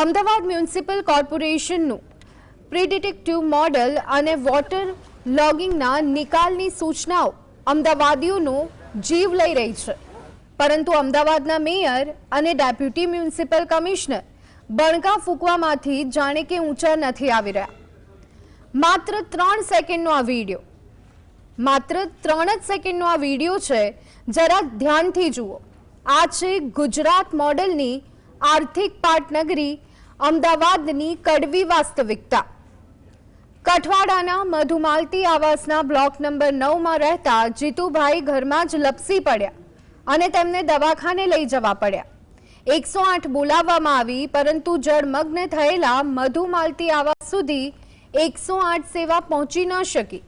Ahmedabad municipal કોર્પોરેશનનું predictive model અને water લોગિંગના નિકાલની સૂચનાઓ અમદાવાદીઓનો જીવ લઈ રહી છે, પરંતુ અમદાવાદના મેયર અને ડેપ્યુટી મ્યુનિસિપલ કમિશનર બણકા ફૂંકવામાંથી જાણે કે ઊંચા નથી આવી રહ્યા। માત્ર 3 સેકન્ડનો આ વિડીયો, માત્ર 3 જ સેકન્ડનો આ વિડીયો છે, જરા ધ્યાનથી જુઓ। આ છે ગુજરાત મોડલની આર્થિક પાટનગરી અમદાવાદની કડવી વાસ્તવિકતા। કઠવાડાના મધુમાલતી આવાસના બ્લોક નંબર 9માં રહેતા જીતુભાઈ ઘરમાં જ લપસી પડ્યા અને તેમને દવાખાને લઈ જવા પડ્યા। 108 બોલાવવામાં આવી, પરંતુ જળમગ્ન થયેલા મધુમાલતી આવાસ સુધી 108 સેવા પહોંચી ન શકી,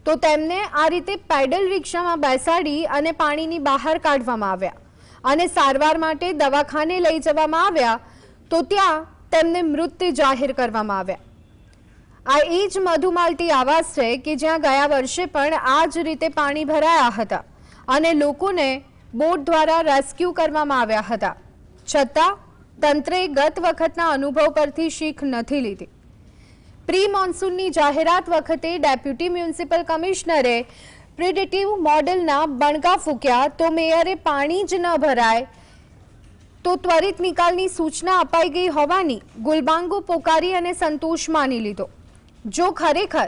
તો તેમને આ રીતે પેડલ રિક્ષામાં બેસાડી અને પાણીની બહાર કાઢવામાં આવ્યા અને સારવાર માટે દવાખાને લઈ જવામાં આવ્યા, તો ત્યાં તેમને મૃત જાહેર કરવામાં આવ્યા। આ એ જ મધુમાલતી આવાસ છે કે જ્યાં ગયા વર્ષે પણ આ જ રીતે પાણી ભરાયા હતા અને લોકોને બોટ દ્વારા રેસ્ક્યુ કરવામાં આવ્યા હતા, છતાં તંત્રે ગત વખતના અનુભવ પરથી શીખ નથી લીધી। પ્રી મોન્સૂનની જાહેરાત વખતે ડેપ્યુટી મ્યુનિસિપલ કમિશનરે પ્રિડિક્ટિવ મોડલના બણકા ફૂંક્યા, તો મેયરે પાણી જ ન ભરાય તો ત્વરિત નિકાલની સૂચના અપાઈ ગઈ હોવાની ગુલબાંગો પોકારી અને સંતોષ માની લીધો। જો ખરેખર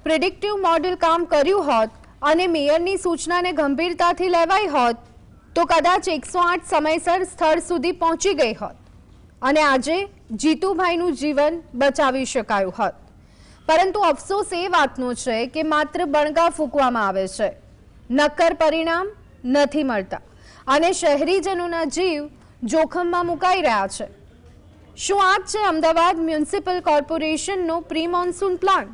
પ્રિડિક્ટિવ મોડલ કામ કર્યું હોત અને મેયરની સૂચનાને ગંભીરતાથી લેવાઈ હોત, તો કદાચ 108 સમયસર સ્થળ સુધી પહોંચી ગઈ હોત અને આજે જીતુભાઈનું જીવન બચાવી શકાયું હોત। પરંતુ અફસોસ એ વાતનો છે કે માત્ર બણકા ફૂંકવામાં આવે છે, નક્કર પરિણામ નથી મળતા અને શહેરીજનોના જીવ જોખમમાં મુકાઈ રહ્યા છે। શું આ જ છે અમદાવાદ મ્યુનિસિપલ કોર્પોરેશનનો પ્રી મોન્સૂન પ્લાન?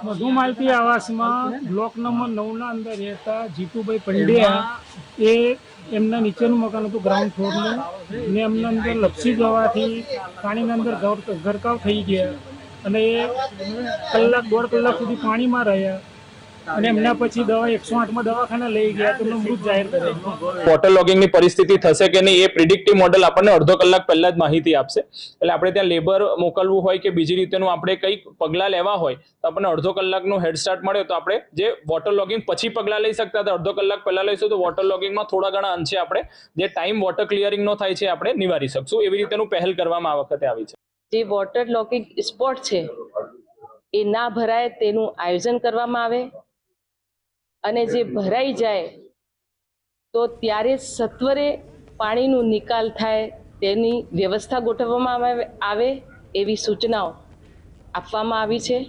મધુમાલતી આવાસમાં બ્લોક નંબર 9ના અંદર રહેતા જીતુભાઈ પંડ્યા એ એમના નીચેનું મકાન હતું ગ્રાઉન્ડ ફ્લોરનું, ને એમના અંદર લપસી જવાથી પાણીના અંદર ગરકાવ થઈ ગયા અને એ દોઢ કલાક સુધી પાણીમાં રહ્યા અને એમના પછી 108માં દવાખાના લઈ ગયા તો મૃત જાહેર કર્યા। વોટર લોગિંગની પરિસ્થિતિ થશે કે નહીં એ પ્રિડિક્ટિવ મોડલ આપણને અડધો કલાક પહેલા જ માહિતી આપશે। એટલે આપણે ત્યાં લેબર મોકલવું હોય કે બીજી રીતેનું આપણે કંઈક પગલાં લેવા હોય તો આપણને અડધો કલાકનું હેડ સ્ટાર્ટ મળે, તો આપણે જે વોટર લોગિંગ પછી પગલાં લઈ શકતા હતા અડધો કલાક પહેલા લઈશું તો વોટર લોગિંગમાં થોડા ઘણા અંશે આપણે જે ટાઈમ વોટર ક્લિયરિંગનો થાય છે આપણે નિવારી શકશું। એવી રીતેનું પહેલ કરવામાં આ વખતે આવી છે। જે વોટર લોગિંગ સ્પોટ છે એ ના ભરાય તેનું આયોજન કરવામાં આવે અને જે ભરાઈ જાય તો ત્યારે સત્વરે પાણીનું નિકાલ થાય તેની વ્યવસ્થા ગોઠવવામાં આવે એવી સૂચનાઓ આપવામાં આવી છે।